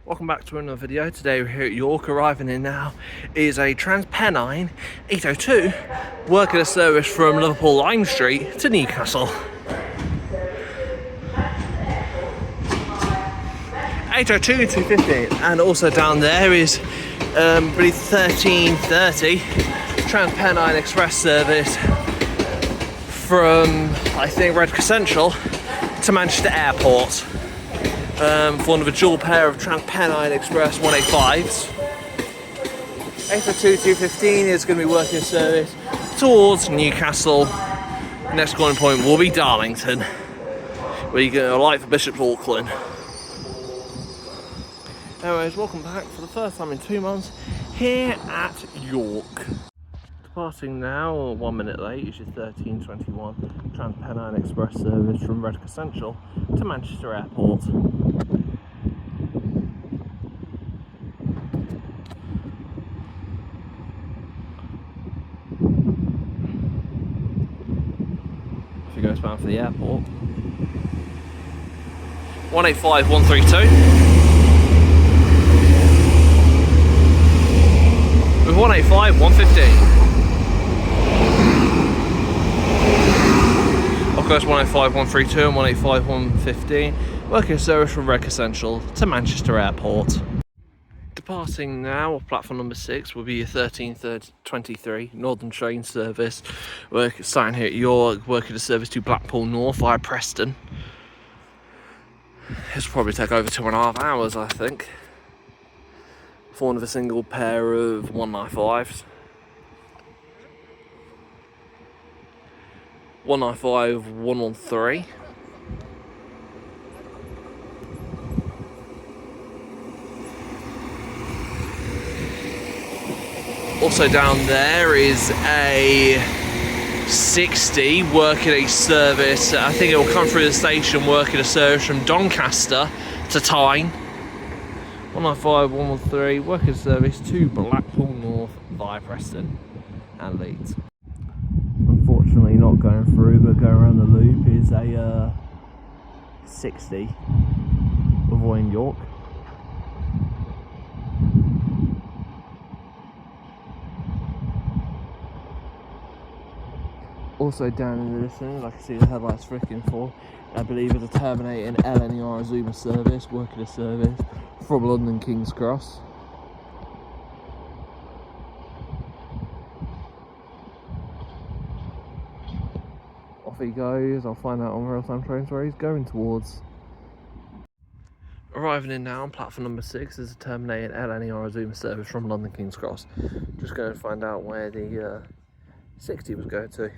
Welcome back to another video. Today we're here at York. Arriving in now is a Transpennine 802 working a service from Liverpool Lime Street to Newcastle. 802 250, and also down there is 1330 Transpennine Express service from, I think, Redcar Central to Manchester Airport. For one of a dual pair of Transpennine Express 185s. 802 215 is going to be working service towards Newcastle. Next calling point will be Darlington, where you're going to alight for Bishop's Auckland. Anyways, welcome back for the first time in 2 months here at York. Departing now, 1 minute late, is your 1321 Transpennine Express service from Redcar Central to Manchester Airport. If you go bound for the airport, 185 132. With 185 115. Of course, 185 132 and 185 115. Working service from Redcar Central to Manchester Airport. Departing now, off platform number 6, will be your 1323 Northern train service. Starting here at York, working a service to Blackpool North via Preston. This will probably take over 2.5 hours, I think, for one of a single pair of 195s. 195 113. Also down there is a 60 working a service. I think it will come through the station working a service from Doncaster to Tyne. 195 113 working service to Blackpool North via Preston and Leeds. Unfortunately not going through, but going around the loop is a 60 avoiding York. Also down in the distance, I can see the headlights flicking for, I believe it's a terminating LNER Zoomer service, working a service from London King's Cross. Off he goes. I'll find out on real-time trains where he's going towards. Arriving in now on platform number 6 is a terminating LNER Zoomer service from London King's Cross. Just going to find out where the 60 was going to.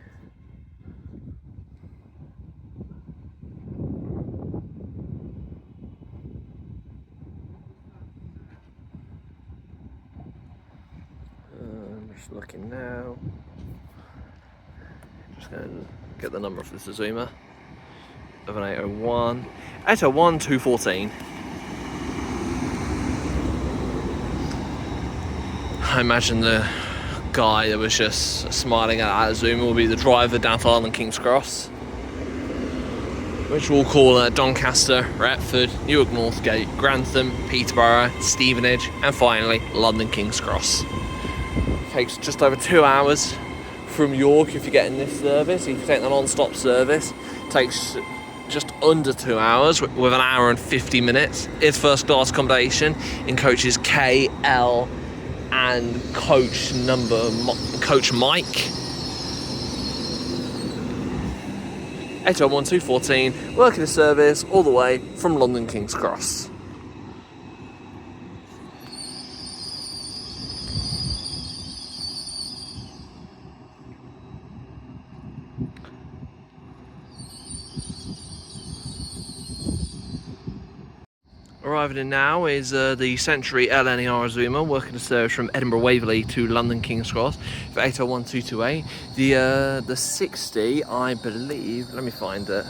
Just looking now. Just going to get the number of this Zoomer of an 801. 801 214. I imagine the guy that was just smiling at that Zoomer will be the driver down to London King's Cross, which we'll call Doncaster, Retford, Newark Northgate, Grantham, Peterborough, Stevenage, and finally London King's Cross. Takes just over 2 hours from York if you're getting this service. If you take the non-stop service, takes just under 2 hours with an hour and 50 minutes. It's first class accommodation in coaches K, L, and coach Mike. 801 214, working a service all the way from London King's Cross. Arriving in now is the Century LNER Zoomer, working a service from Edinburgh Waverley to London King's Cross for 801 228. The 60, I believe, let me find it.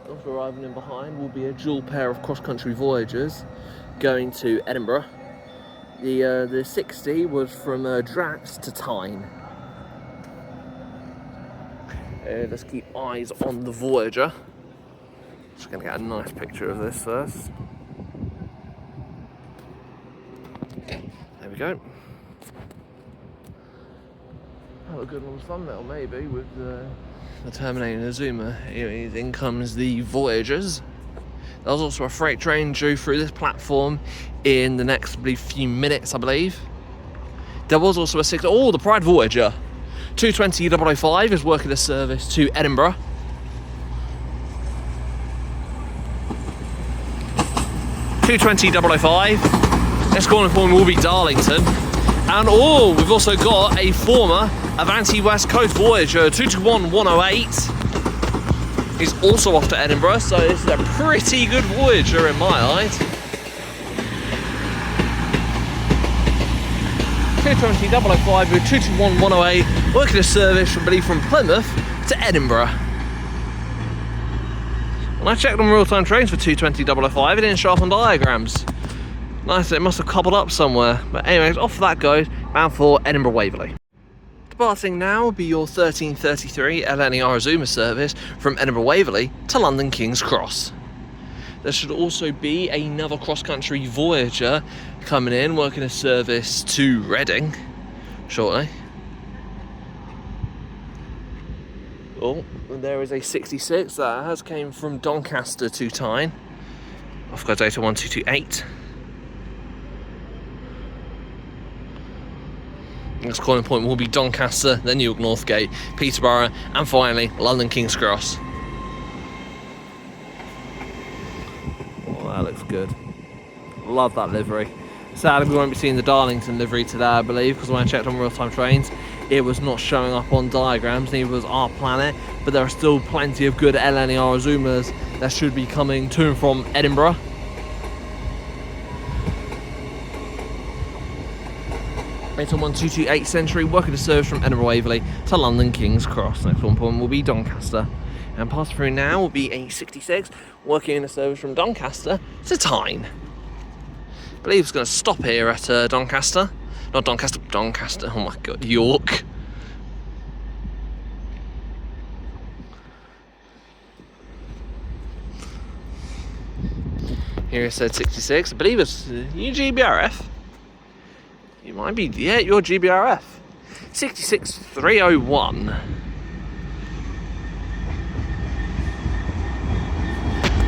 Also arriving in behind will be a dual pair of cross-country voyagers going to Edinburgh. The 60 was from Drax to Tyne. Let's keep eyes on the Voyager. Just going to get a nice picture of this first. There we go. Have a good one thumbnail maybe with the Terminator Zoomer. In comes the Voyagers. There's also a freight train due through this platform in the next, I believe, few minutes, I believe. There was also a the Pride Voyager 220-005 is working a service to Edinburgh. (220-005). Next calling point will be Darlington. And we've also got a former Avanti West Coast Voyager 221-108. He's also off to Edinburgh, so this is a pretty good Voyager in my eyes. 220-005 with 221-108, working a service, I believe, from Plymouth to Edinburgh. When I checked on real-time trains for 220-005, it didn't show up on diagrams. Nice, it must have cobbled up somewhere. But anyways, off that goes, bound for Edinburgh Waverley. Departing now will be your 1333 LNER Zoomer service from Edinburgh Waverley to London King's Cross. There should also be another cross-country Voyager coming in, working a service to Reading shortly. Oh, and there is a 66 that has came from Doncaster to Tyne. Off go data 1228. Next calling point will be Doncaster, then Newark Northgate, Peterborough, and finally London King's Cross. Oh, that looks good. Love that livery. Sadly, we won't be seeing the Darlington livery today, I believe, because when I checked on real-time trains, it was not showing up on diagrams, neither was Our Planet, but there are still plenty of good LNER Zoomers that should be coming to and from Edinburgh. Based on 1228 Century, working a service from Edinburgh Waverley to London King's Cross. Next one point will be Doncaster. And passing through now will be a 66, working in a service from Doncaster to Tyne. I believe it's going to stop here at Doncaster. Not Doncaster, Doncaster, oh my god, York. Here it said 66, I believe it's GBRF. You might be, yeah, you're GBRF. 66301.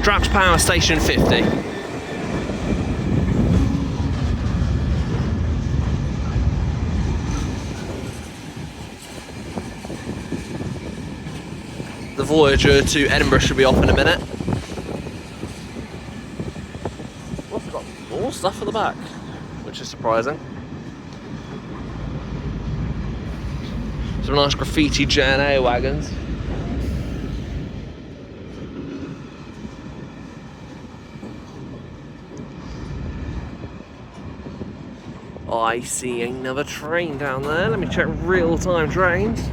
Draps Power Station 50. The Voyager to Edinburgh should be off in a minute. Well, I've got more stuff at the back, which is surprising. Some nice graffiti J&A wagons. I see another train down there. Let me check real-time trains.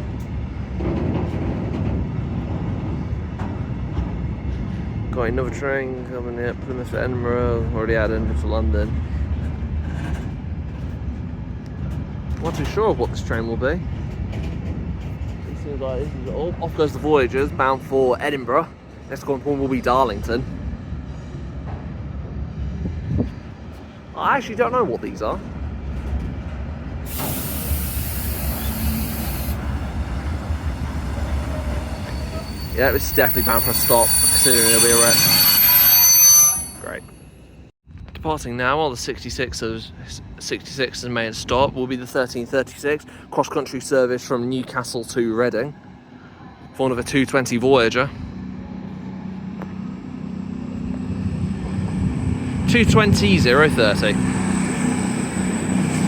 Got another train coming here, Plymouth to Edinburgh, already had Edinburgh to London. Not too sure of what this train will be. It seems like this is all. Off goes the Voyagers, bound for Edinburgh. Next calling point will be Darlington. I actually don't know what these are. Yeah, it's definitely bound for a stop, considering it'll be a wreck. Great. Departing now, while the 66 has made a stop, will be the 1336 cross-country service from Newcastle to Reading for one of a 220 Voyager. 220-030.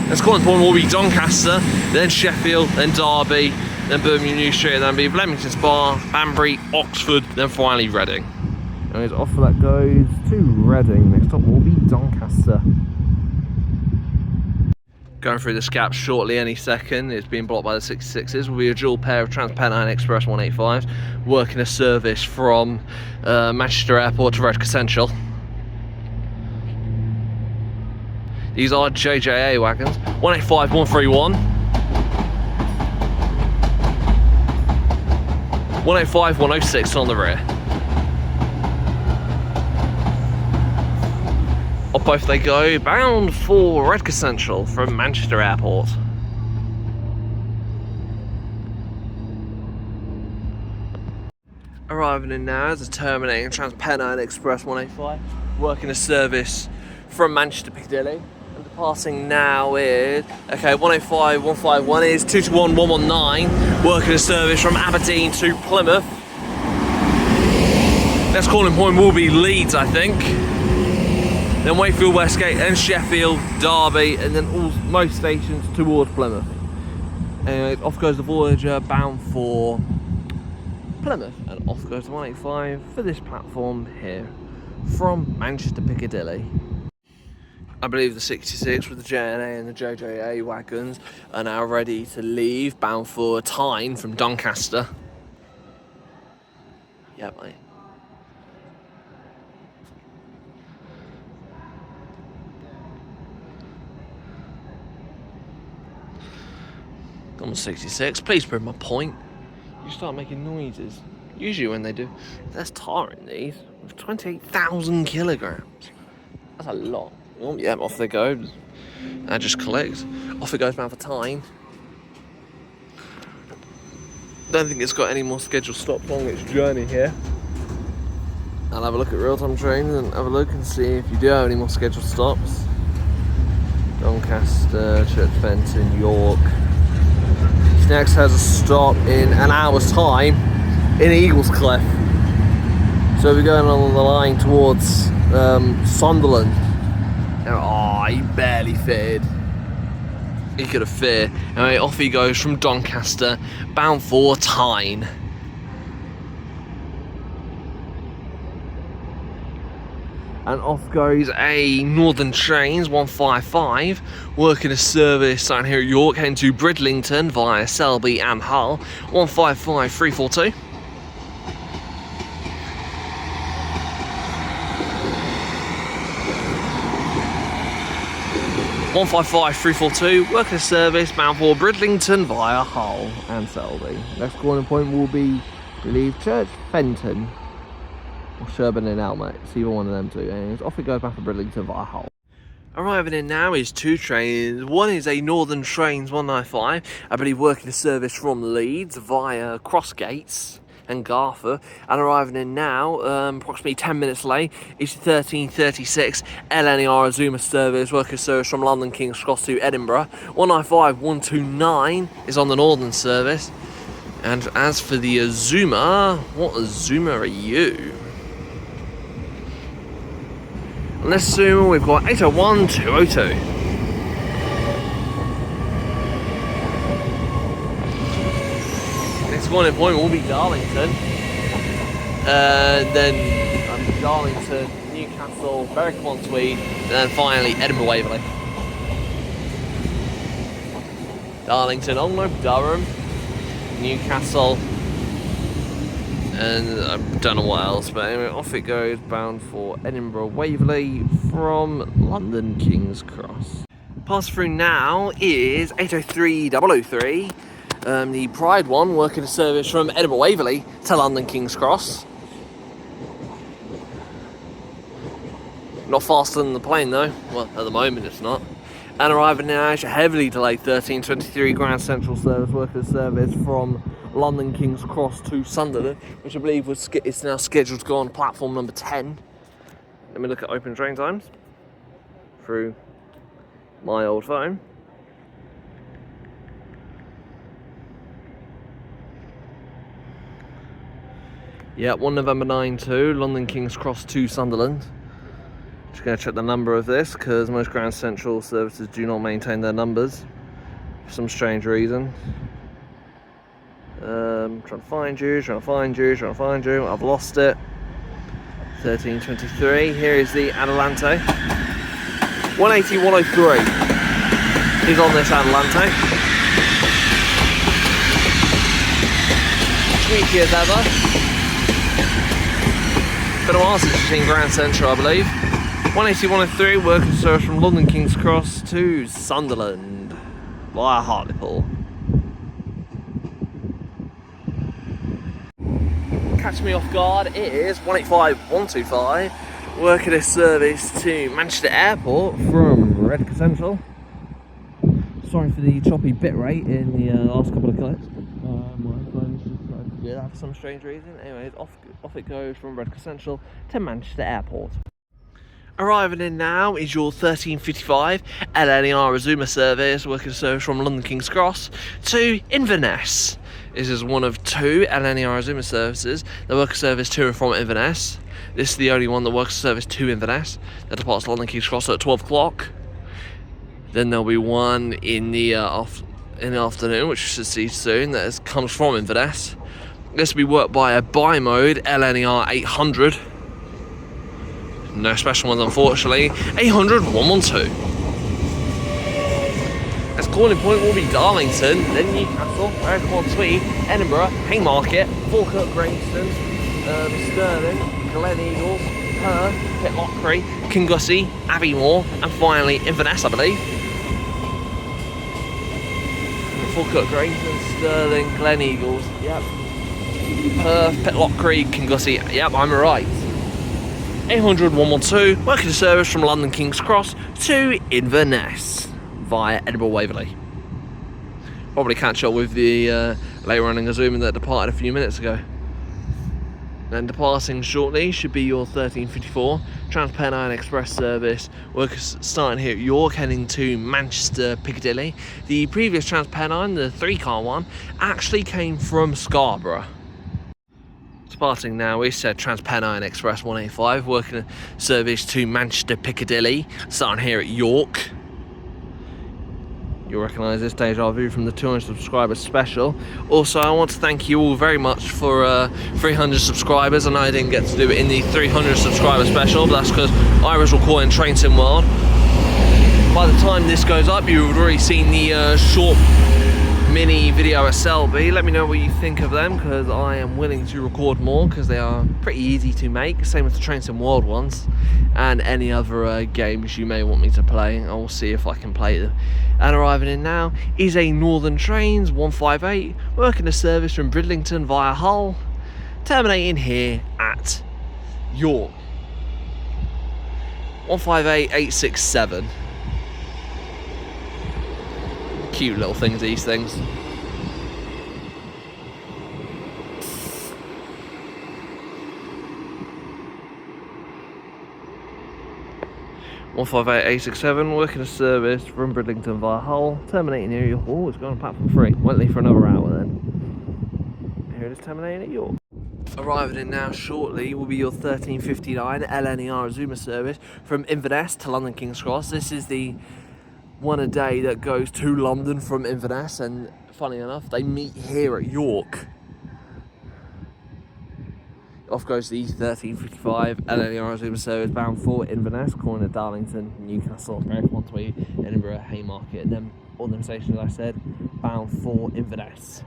Next calling point will be Doncaster, then Sheffield, then Derby, then Birmingham New Street, then be Leamington Spa, Banbury, Oxford, then finally Reading. And off for that goes to Reading. Next up will be Doncaster. Going through the scaps shortly, any second. It's being blocked by the 66s. Will be a dual pair of Transpennine Express 185s, working a service from Manchester Airport to Redcar Central. These are JJA wagons. 185, 131. 105, 106 on the rear. Up both they go, bound for Redcar Central from Manchester Airport. Arriving in now is a terminating Transpennine Express 185, working a service from Manchester Piccadilly. And departing now is, okay, 105, 151 is 221, 119, working a service from Aberdeen to Plymouth. Next calling point will be Leeds, I think. Then Wakefield, Westgate, and Sheffield, Derby, and then most stations towards Plymouth. Anyway, off goes the Voyager, bound for Plymouth, and off goes the 185 for this platform here from Manchester Piccadilly. I believe the 66 with the JNA and the JJA wagons are now ready to leave, bound for Tyne from Doncaster. Yeah, mate. I'm 66. Please prove my point. You start making noises. Usually when they do. There's tar in these. With 28,000 kilograms. That's a lot. Oh, yeah, off they go. I just collect. Off it goes bound for Tyne. Don't think it's got any more scheduled stops on its journey here. I'll have a look at real-time trains and have a look and see if you do have any more scheduled stops. Doncaster, Church Fenton, York. Next has a stop in an hour's time in Eagles Cliff. So we're going on the line towards Sunderland. Oh, he barely fitted. He could have fit. Anyway, off he goes from Doncaster, bound for Tyne. And off goes a Northern Trains 155, working a service down here at York, heading to Bridlington via Selby and Hull, 155 342. Working a service bound for Bridlington via Hull and Selby. Next calling point will be, I believe, Church Fenton. Or Sherburn and Elmet, it's either one of them two. Anyways, off it goes back to Bridlington via Hull. Arriving in now is two trains. One is a Northern Trains 195, I believe working a service from Leeds via Crossgates and Garther. And arriving in now, approximately 10 minutes late, is 1336 LNER Azuma service, working a service from London King's Cross to Edinburgh. 195 129 is on the Northern service. And as for the Azuma, what Azuma are you? Let's assume we've got 801 202. Next calling point will be Darlington. Then Darlington, Newcastle, Berwick-upon-Tweed, and then finally Edinburgh Waverley. Darlington, Onlope, Durham, Newcastle, and I don't know what else, but anyway, off it goes, bound for Edinburgh Waverley from London King's Cross. Pass through now is 803 003, the Pride one, working a service from Edinburgh Waverley to London King's Cross. Not faster than the plane though, well at the moment it's not. And arriving now is a heavily delayed 1323 Grand Central service, working a service from London King's Cross to Sunderland, which I believe is now scheduled to go on platform number 10. Let me look at open train times through my old phone. Yeah, 1 November 9-2, London King's Cross to Sunderland. Just going to check the number of this because most Grand Central services do not maintain their numbers for some strange reason. Trying to find you. I've lost it. 1323. Here is the Adelante. 180 103 is on this Adelante. Squeaky as ever. Been a while since you've seen Grand Central, I believe. 180 103 working service from London King's Cross to Sunderland via Hartlepool. Catch me off guard, it is 185 125, working a service to Manchester Airport from Redcar Central. Sorry for the choppy bit rate in the last couple of clips. My phone's just decided to do that for some strange reason. Anyways, off it goes from Redcar Central to Manchester Airport. Arriving in now is your 1355 LNER Azuma service, working service from London King's Cross to Inverness. This is one of two LNER Azuma services that work a service to and from Inverness. This is the only one that works a service to Inverness that departs London King's Cross at 12 o'clock. Then there'll be one in the afternoon, which you should see soon, that comes from Inverness. This will be worked by a bi-mode LNER 800. No special ones, unfortunately. 800 112. Its calling point will be Darlington, then Newcastle, Tweed, Edinburgh, Haymarket, Falkirk, Graveston, Stirling, Gleneagles, Perth, Pitlochry, Kingussie, Abbeymoor, and finally Inverness, I believe. Falkirk, Graveston, Stirling, Gleneagles, yep. Perth, Pitlochry, Kingussie, yep, I'm right. 800 112, working service from London King's Cross to Inverness via Edinburgh Waverley. Probably catch up with the later running Azuma that departed a few minutes ago. Then departing shortly should be your 1354 Transpennine Express service, workers starting here at York, heading to Manchester Piccadilly. The previous Transpennine, the 3-car one, actually came from Scarborough. Departing now is Transpennine Express 185, working a service to Manchester Piccadilly, starting here at York. You'll recognise this deja vu from the 200 subscriber special. Also, I want to thank you all very much for 300 subscribers. I know I didn't get to do it in the 300 subscriber special, but that's because I was recording Train Sim World. By the time this goes up, you've already seen the short mini video at Selby. Let me know what you think of them, because I am willing to record more, because they are pretty easy to make. Same with the Train Sim World ones, and any other games you may want me to play. I will see if I can play them. And arriving in now is a Northern Trains 158, working a service from Bridlington via Hull, terminating here at York. 158867. Cute little things, these things. One 158867, working a service from Bridlington via Hull, terminating here at York. Oh, it's gone on platform 3. Won't leave for another hour then. Here it is, terminating at York. Arriving in now shortly will be your 1359 LNER Azuma service from Inverness to London King's Cross. This is the one a day that goes to London from Inverness, and funny enough, they meet here at York. Off goes the 1355 LNER Azuma service bound for Inverness, calling at Darlington, Newcastle, Tweed, Edinburgh, Haymarket, and then all them stations, as I said, bound for Inverness.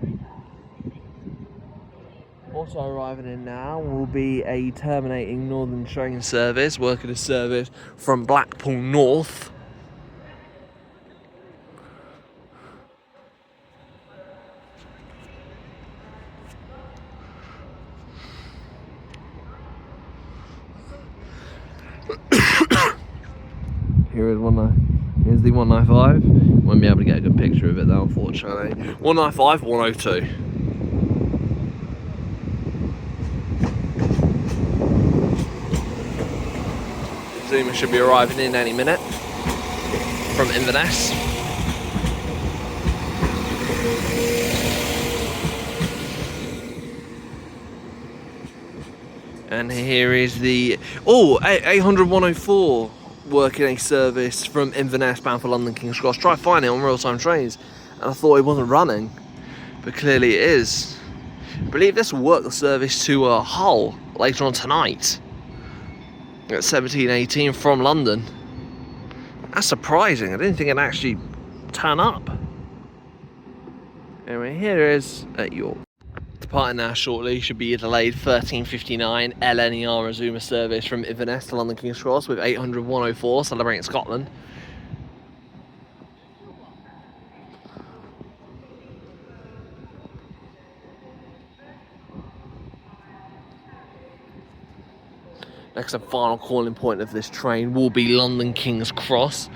Also arriving in now will be a terminating Northern train service, working a service from Blackpool North. Here's the 195. Won't be able to get a good picture of it though, unfortunately. 195, 102. Zuma should be arriving in any minute from Inverness. And here is the 800 104 working a service from Inverness bound for London King's Cross. Try finding it on real-time trains, and I thought it wasn't running, but clearly it is. I believe this will work the service to Hull later on tonight at 17:18 from London. That's surprising. I didn't think it'd actually turn up. Anyway, here it is at York. Departing now shortly should be a delayed 1359 LNER Azuma service from Inverness to London King's Cross with 800 104 celebrating Scotland. Next and final calling point of this train will be London King's Cross.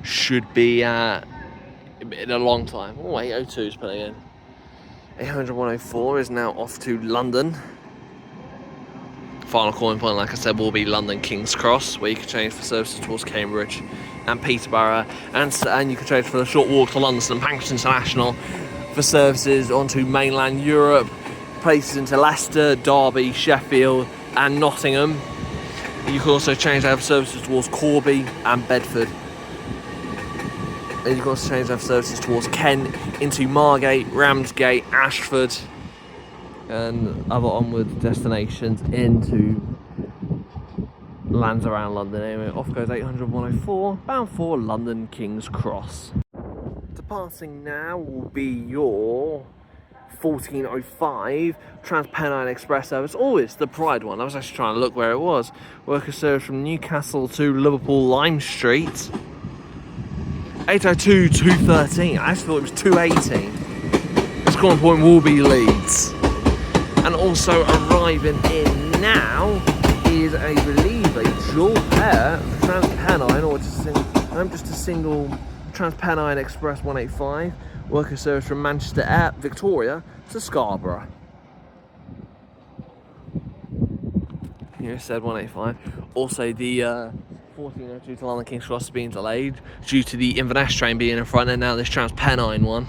Should be in a long time. Oh, 802 is putting in. 800-104 is now off to London. Final calling point, like I said, will be London King's Cross, where you can change for services towards Cambridge and Peterborough, and you can change for a short walk to London St Pancras International for services onto mainland Europe, places into Leicester, Derby, Sheffield and Nottingham. You can also change to have services towards Corby and Bedford. And you can also change to have services towards Kent, into Margate, Ramsgate, Ashford and other onward destinations into lands around London. Anyway, off goes 800-104, bound for London King's Cross. Departing now will be your 1405 Transpennine Express service. Oh, it's the Pride one. I was actually trying to look where it was. Worker service from Newcastle to Liverpool Lime Street. 802-213. I actually thought it was 218. This calling point will be Leeds. And also arriving in now is, I believe, a dual pair of Transpennine, or just a single Transpennine Express 185. Worker service from Manchester Victoria to Scarborough. Here it said 185. Also, the 1402 to London King's Cross is being delayed due to the Inverness train being in front, and now this Transpennine one.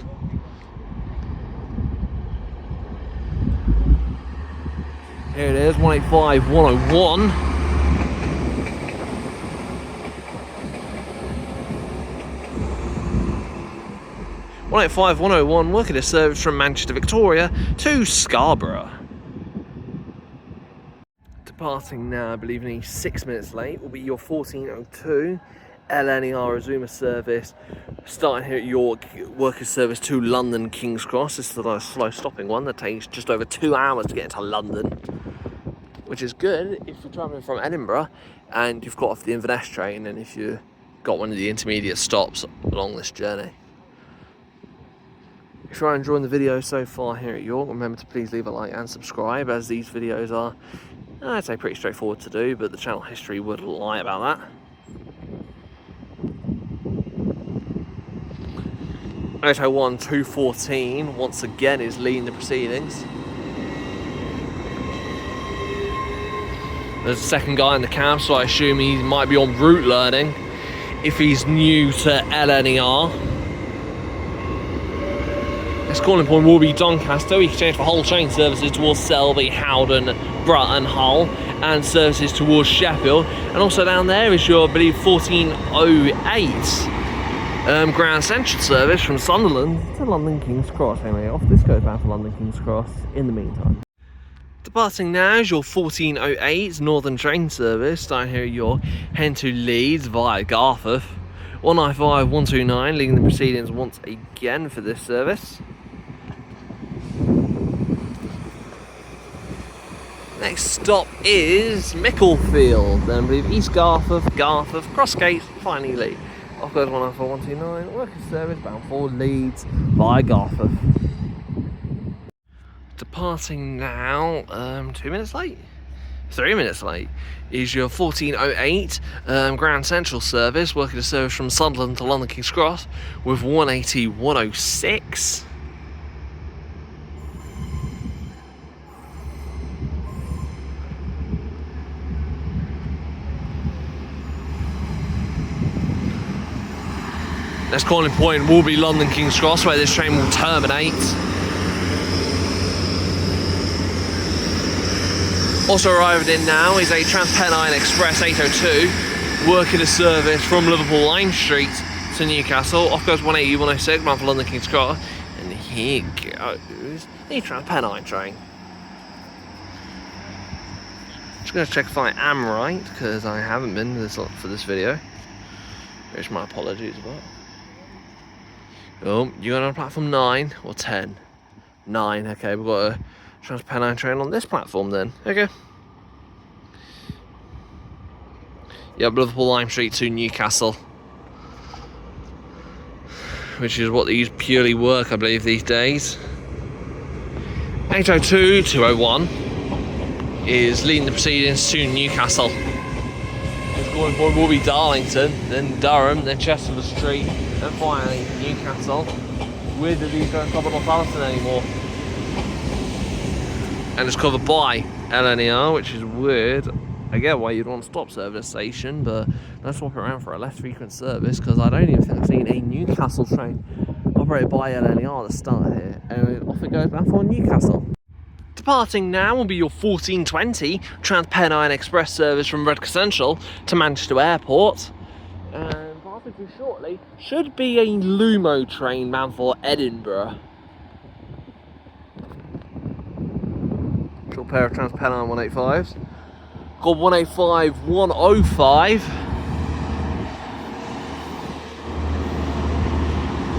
Here it is, 185-101. 185-101, working a service from Manchester Victoria to Scarborough. Departing now, I believe only 6 minutes late, will be your 1402 LNER Azuma service, starting here at York, workers service to London King's Cross. This is the slow stopping one that takes just over 2 hours to get into London, which is good if you're travelling from Edinburgh and you've got off the Inverness train, and if you've got one of the intermediate stops along this journey. If you are enjoying the video so far here at York, remember to please leave a like and subscribe, as these videos are, I'd say, pretty straightforward to do, but the channel history would lie about that. 801-214 once again is leading the proceedings. There's a second guy in the cab, so I assume he might be on route learning if he's new to LNER. This calling point will be Doncaster. We can change for whole train services towards Selby, Howden, Broughton, Hull, and services towards Sheffield. And also down there is your, I believe, 1408 Grand Central service from Sunderland to London King's Cross. Anyway, off this goes bound for London King's Cross in the meantime. Departing now is your 1408 Northern train service, starting here at York, heading to Leeds via Garforth. 195-129 leading the proceedings once again for this service. Next stop is Micklefield, then I believe East Garforth, Crossgate, finally Leeds. Off goes 194-129, workers service bound for Leeds via Garforth. Departing now, 2 minutes late, 3 minutes late, is your 1408 Grand Central service, working a service from Sunderland to London King's Cross with 180-106. Next calling point will be London King's Cross, where this train will terminate. Also arriving in now is a Transpennine Express 802, working a service from Liverpool Lime Street to Newcastle. Off goes 180-106, bound for London King's Cross. And here goes the Transpennine train. Just going to check if I am right, because I haven't been for this video, which my apologies about. Oh, you got on platform 9 or 10? 9, okay, we've got a Transpennine train on this platform then. Okay. Yep, Liverpool Lime Street to Newcastle, which is what these purely work, I believe, these days. 802-201 is leading the proceedings to Newcastle. Scoring point will be Darlington, then Durham, then Chester-le-Street, and finally Newcastle. Weird that these don't cover Northallerton anymore. And it's covered by LNER, which is weird. I get why you'd want to stop service station, but let's swap it around for a less frequent service, because I don't even think I've seen a Newcastle train operated by LNER that started here. And off it goes back for Newcastle. Departing now will be your 1420 Transpennine Express service from Redcar Central to Manchester Airport. And passing through shortly should be a Lumo train bound for Edinburgh. Short pair of Transpennine 185s. Got 185, 105.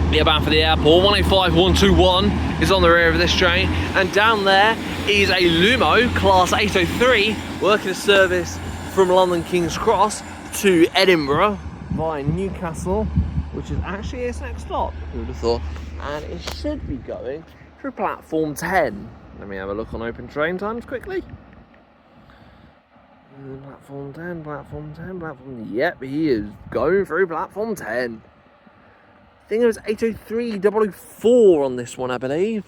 Yeah, bound for the airport. 185, 121 is on the rear of this train. And down there is a Lumo Class 803 working a service from London King's Cross to Edinburgh via Newcastle, which is actually its next stop, who would have thought. And it should be going through platform 10. Let me have a look on open train times quickly. Platform 10, platform 10, platform... Yep, he is going through platform 10. I think it was 803 004 on this one, I believe.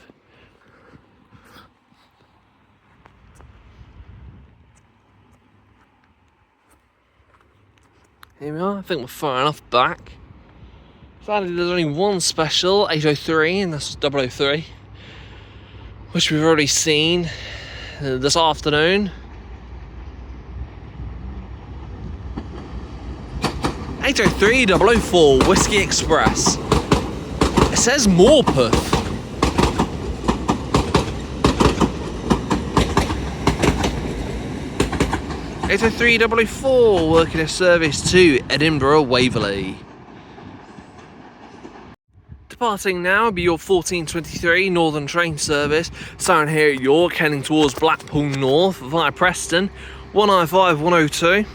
Here we are. I think we're far enough back. Sadly, there's only one special, 803, and that's 003, which we've already seen this afternoon. 803 004 Whiskey Express. It says Morpeth. $803 working a service to Edinburgh Waverley. Departing now will be your 1423 Northern train service, starting here at York, heading towards Blackpool North via Preston, 195 102.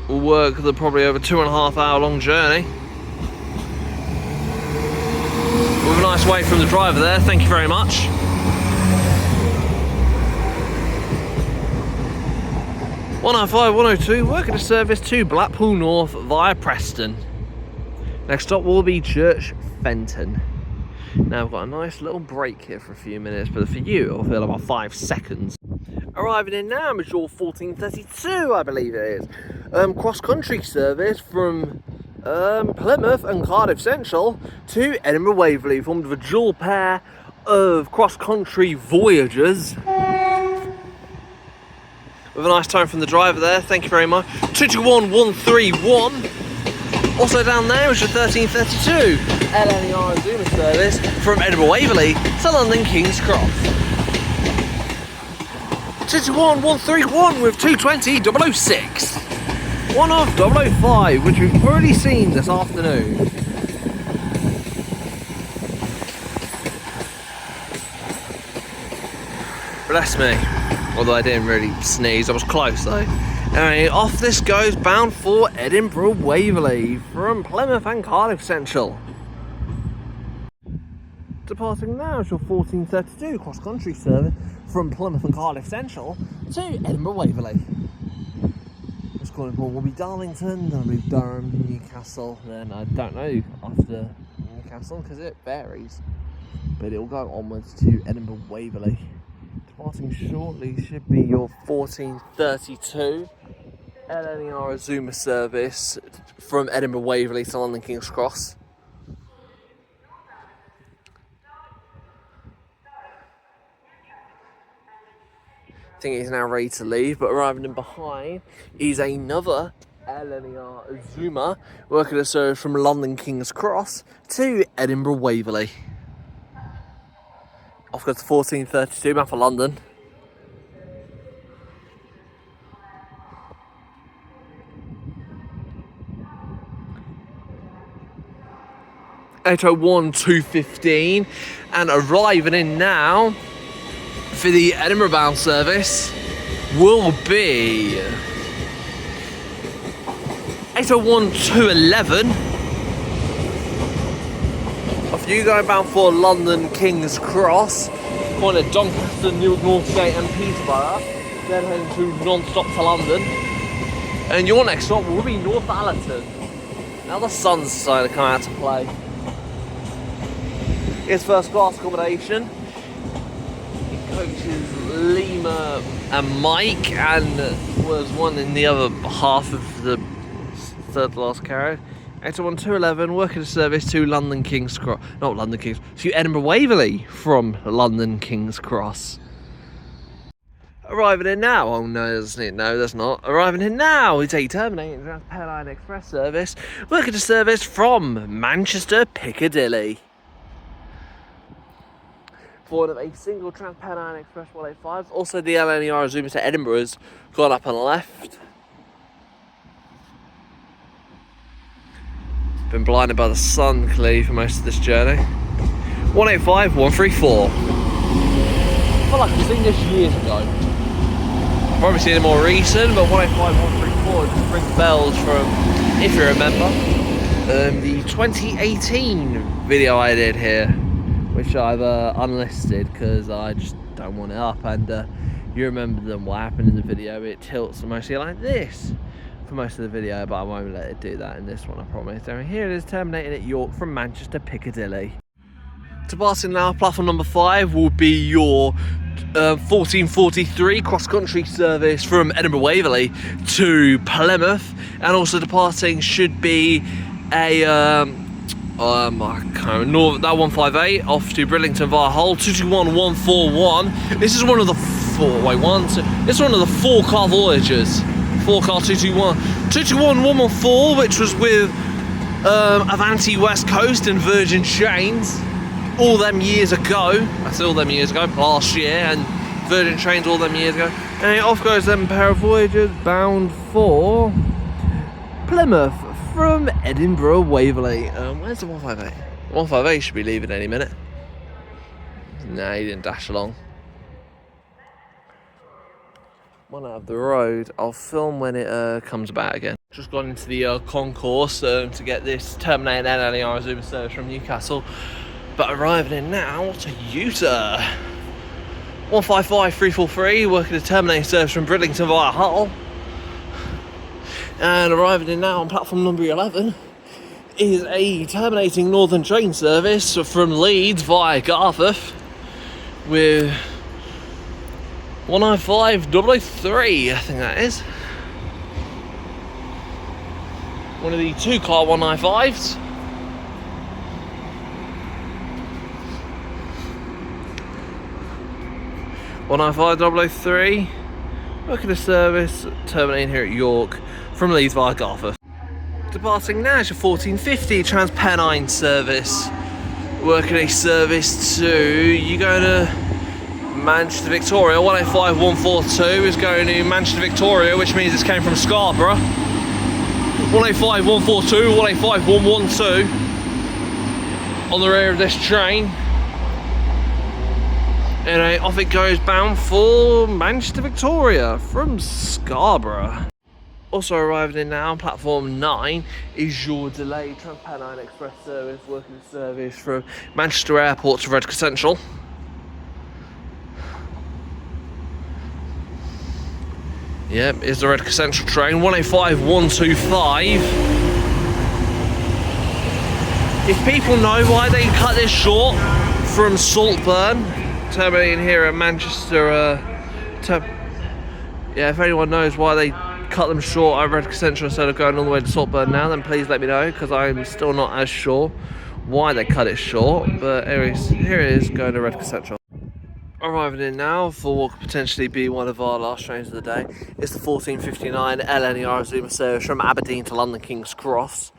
Will work the probably over 2.5 hour long journey. With a nice wave from the driver there, thank you very much. $195 102 working a service to Blackpool North via Preston. Next stop will be Church Fenton. Now we've got a nice little break here for a few minutes, but for you it'll feel about 5 seconds. Arriving in now is your 1432, I believe it is. Cross-country service from Plymouth and Cardiff Central to Edinburgh Waverley, formed of a dual pair of cross-country voyagers. With a nice tone from the driver there, thank you very much. 221 131. Also down there is your 1332 LNER Zoomer service from Edinburgh Waverley to London King's Cross. 221 131 with 220 006. One off 005, which we've already seen this afternoon. Bless me. Although I didn't really sneeze, I was close though. Anyway, off this goes, bound for Edinburgh Waverley from Plymouth and Cardiff Central. Departing now is your 1432 cross-country service from Plymouth and Cardiff Central to Edinburgh Waverley. The scoring point will be Darlington, then will be Durham, Newcastle, then I don't know after Newcastle because it varies. But it will go onwards to Edinburgh Waverley. Departing shortly should be your 1432 LNER Zoomer service from Edinburgh Waverley to London King's Cross. I think he's now ready to leave, but arriving in behind is another LNER Zoomer working a service from London King's Cross to Edinburgh Waverley. Off goes to 1432, bound for London. $801 215, and arriving in now for the Edinburgh bound service will be $801 211. Off you going bound for London King's Cross, going to Doncaster, Newark, Northgate and Peterborough, then heading to non-stop to London. And your next stop will be North Allerton. Now the sun's decided to come out to play. It's first class accommodation. It coaches Lima and Mike, and was one in the other half of the third class carriage. 81211, working service to London King's Cross. Not London King's, to Edinburgh Waverley from London King's Cross. Arriving in now. Oh no, that's not. Arriving in now. We take Terminine Transpennine Express service, working service from Manchester Piccadilly. Forward of a single Transpennine Express 185. Also the LNER zoom to Edinburgh has gone up on the left. Been blinded by the sun clearly for most of this journey. 185, 134. I feel like I've seen this years ago. I've probably seen it more recent, but 185, 134 just rings bells from, if you remember, the 2018 video I did here, which I've unlisted because I just don't want it up. And you remember them, what happened in the video. It tilts mostly like this for most of the video, but I won't let it do that in this one, I promise. So here it is, terminating at York from Manchester Piccadilly. Departing now, platform number 5 will be your 1443 cross-country service from Edinburgh Waverley to Plymouth, and also departing should be a I can't remember, that 158 off to Bridlington via Hull. 221141. This is one of the this is one of the 4-car voyages. 4-car 221 221 114, which was with Avanti West Coast and Virgin Trains all them years ago. That's all them years ago, last year, and Virgin Trains all them years ago. And off goes them pair of voyages bound for Plymouth from Edinburgh Waverley. Where's the 158? 158 should be leaving any minute. Nah, he didn't dash along. One out of the road. I'll film when it comes back again. Just gone into the concourse to get this terminating LNER Azuma service from Newcastle, but arriving in now to Utah. 155343, working the terminating service from Bridlington via Hull. And arriving in now on platform number 11 is a terminating Northern train service from Leeds via Garforth with 195-003, I think that is. One of the 2-car 195s. $195-003, working the service, terminating here at York from Leeds via Garforth. Departing now is your 1450 Transpennine service, working a service to, you go to Manchester Victoria. 185-142 is going to Manchester Victoria, which means it's came from Scarborough. 185-142, 185-112 on the rear of this train. And off it goes bound for Manchester Victoria from Scarborough. Also arriving in now on platform 9 is your delayed Transpennine Express service, working service from Manchester Airport to Redcar Central. Yep, is the Redcar Central train. 185-125. If people know why they cut this short from Saltburn, terminating here at Manchester, if anyone knows why they cut them short at Redcar Central instead of going all the way to Saltburn now, then please let me know, because I'm still not as sure why they cut it short. But anyways, here it is, going to Redcar Central. Arriving in now for what could potentially be one of our last trains of the day. It's the 1459 LNER Azuma service from Aberdeen to London King's Cross.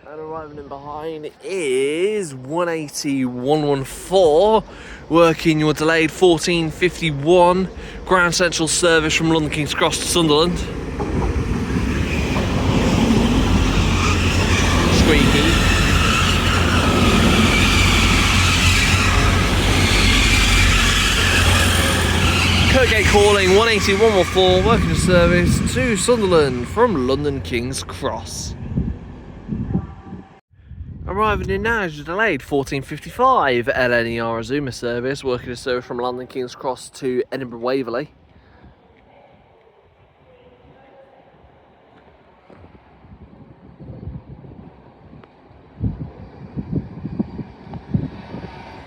And arriving in behind is 180-114, working your delayed 1451 Grand Central service from London King's Cross to Sunderland. Squeaky. Kirkgate calling 180-114, working a service to Sunderland from London King's Cross. Arriving in now is your delayed 1455 LNER Azuma service, working a service from London King's Cross to Edinburgh Waverley.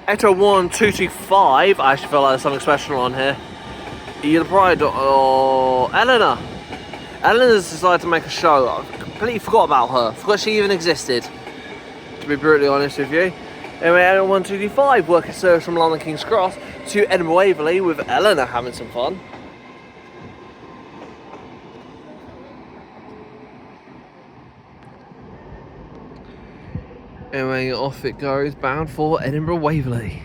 801-225. I actually feel like there's something special on here. Either Pride or LNER. LNER's decided to make a show. I completely forgot about her. Forgot she even existed, to be brutally honest with you. Anyway, 801-225, working service from London King's Cross to Edinburgh Waverley with LNER having some fun. Anyway, off it goes, bound for Edinburgh Waverley.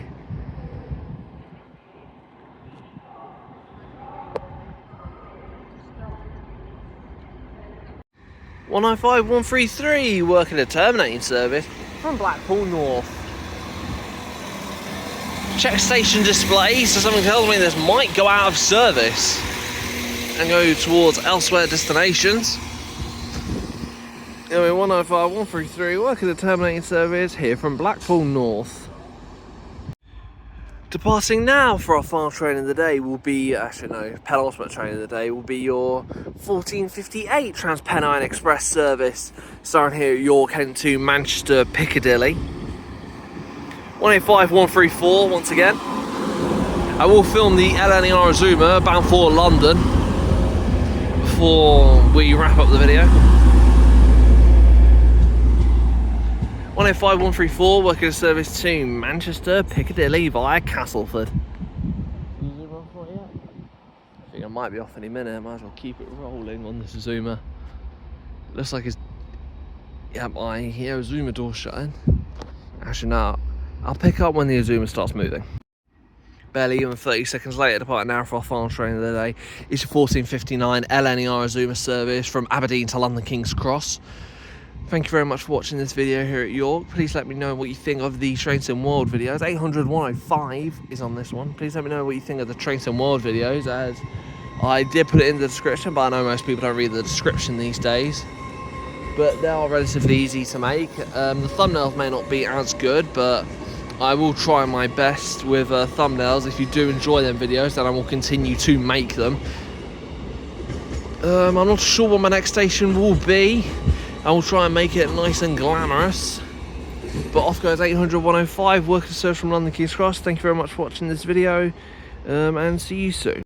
(195-133) working a terminating service from Blackpool North. Check station display, so something tells me this might go out of service and go towards elsewhere destinations. Anyway, 195-133 working a terminating service here from Blackpool North. Departing now for our final train of the day will be, actually no, penultimate train of the day will be your 1458 Transpennine Express service, starting here at York, heading to Manchester Piccadilly. 185-134 once again. I will film the LNER Zoomer bound for London before we wrap up the video. 185-134 working a service to Manchester Piccadilly via Castleford. I think I might be off any minute. I might as well keep it rolling on this Zoomer. Looks like it's, yeah, my Zoomer door shutting. Actually no, I'll pick up when the Zoomer starts moving. Barely even 30 seconds later, departing now for our final train of the day. It's your 1459 LNER Zoomer service from Aberdeen to London King's Cross. Thank you very much for watching this video here at York. Please let me know what you think of the Train Sim World videos. 800-105 is on this one. Please let me know what you think of the Train Sim World videos, as I did put it in the description, but I know most people don't read the description these days. But they are relatively easy to make. The thumbnails may not be as good, but I will try my best with thumbnails. If you do enjoy them videos, then I will continue to make them. I'm not sure what my next station will be. I will try and make it nice and glamorous. But off goes 800-105, working service from London King's Cross. Thank you very much for watching this video, and see you soon.